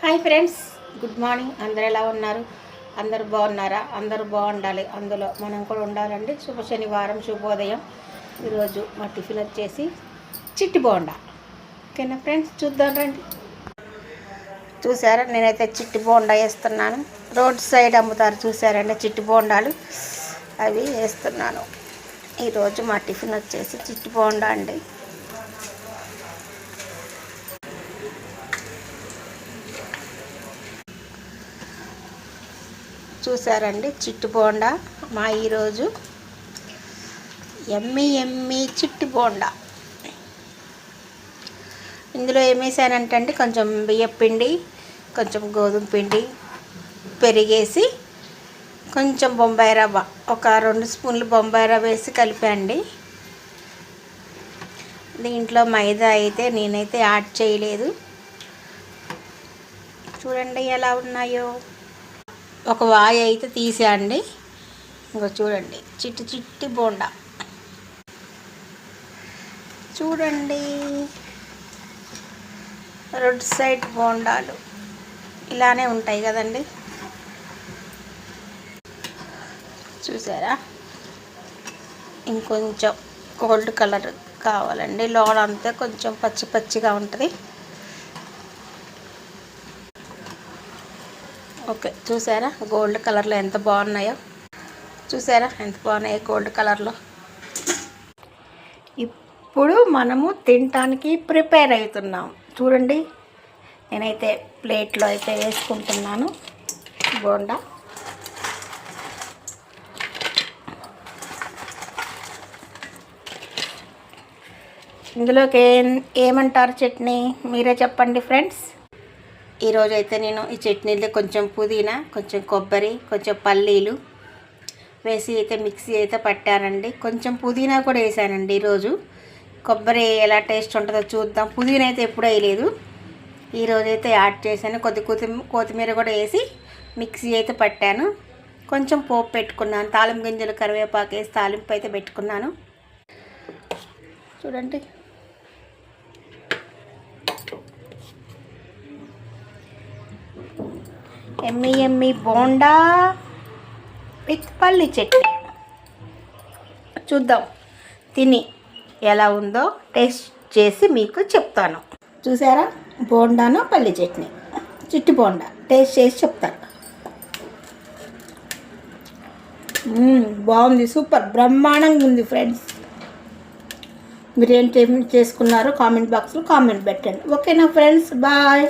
Hi friends, good morning. అందరు ఎలా ఉన్నారు? అందరూ బాగున్నారా? అందరూ బాగుండాలి, అందులో మనం కూడా ఉండాలండి. శుభ శనివారం, శుభోదయం. ఈరోజు మా టిఫిన్ వచ్చేసి చిట్టి బోండా. ఓకేనా ఫ్రెండ్స్, చూద్దాం రండి. చూసారా, నేనైతే చిట్టి బోండా వేస్తున్నాను. రోడ్ సైడ్ అమ్ముతారు చూసారండి చిట్టి బోండాలు, అవి వేస్తున్నాను. ఈరోజు మా టిఫిన్ వచ్చేసి చిట్టి బోండా అండి. చూసారండి చిట్టి బోండా మా ఈరోజు ఎమ్మి చిట్టి బోండా. ఇందులో ఏమేసానంటే కొంచెం బియ్యం పిండి, కొంచెం గోధుమ పిండి, పెరిగేసి కొంచెం బొంబాయి రవ్వ, ఒక 2 స్పూన్లు బొంబాయి రవ్వ వేసి కలిపండి. దీంట్లో మైదా అయితే నేనైతే యాడ్ చేయలేదు. చూడండి ఎలా ఉన్నాయో. ఒక వాయి అయితే తీసేయండి. ఇంకో చూడండి చిట్టి చిట్టి బోండా చూడండి. రోడ్ సైడ్ బోండాలు ఇలానే ఉంటాయి కదండి. చూసారా, ఇంకొంచెం గోల్డ్ కలర్ కావాలండి. లోన అంతా కొంచెం పచ్చి పచ్చిగా ఉంటుంది. ఓకే, చూసారా గోల్డ్ కలర్లో ఎంత బాగున్నాయో. చూసారా ఎంత బాగున్నాయో గోల్డ్ కలర్లో. ఇప్పుడు మనము తినటానికి ప్రిపేర్ అవుతున్నాం. చూడండి, నేనైతే ప్లేట్లో అయితే వేసుకుంటున్నాను బోండా. ఇందులోకి ఏమంటారు చట్నీ, మీరే చెప్పండి ఫ్రెండ్స్. ఈరోజైతే నేను ఈ చట్నీలో కొంచెం పుదీనా, కొంచెం కొబ్బరి, కొంచెం పల్లీలు వేసి అయితే మిక్సీ అయితే పట్టానండి. కొంచెం పుదీనా కూడా వేసానండి ఈరోజు. కొబ్బరి ఎలా టేస్ట్ ఉంటుందో చూద్దాం. పుదీనా అయితే ఎప్పుడూ వేయలేదు, ఈరోజైతే యాడ్ చేశాను. కొత్తిమీర కూడా వేసి మిక్సీ అయితే పట్టాను. కొంచెం పోపు పెట్టుకున్నాను. తాలింపు గింజలు, కరివేపాకు వేసి తాలింపు అయితే పెట్టుకున్నాను. చూడండి, ఎమ్మి బోండా విత్ పల్లి చట్నీ. చూద్దాం తిని ఎలా ఉందో టేస్ట్ చేసి మీకు చెప్తాను. చూసారా, బోండాను పల్లి చట్నీ, చిట్టి బోండా టేస్ట్ చేసి చెప్తాను. బాగుంది, సూపర్, బ్రహ్మాండంగా ఉంది ఫ్రెండ్స్. మీరు ఏం చేసుకున్నారో కామెంట్ బాక్స్లో కామెంట్ పెట్టండి. ఓకేనా ఫ్రెండ్స్, బాయ్.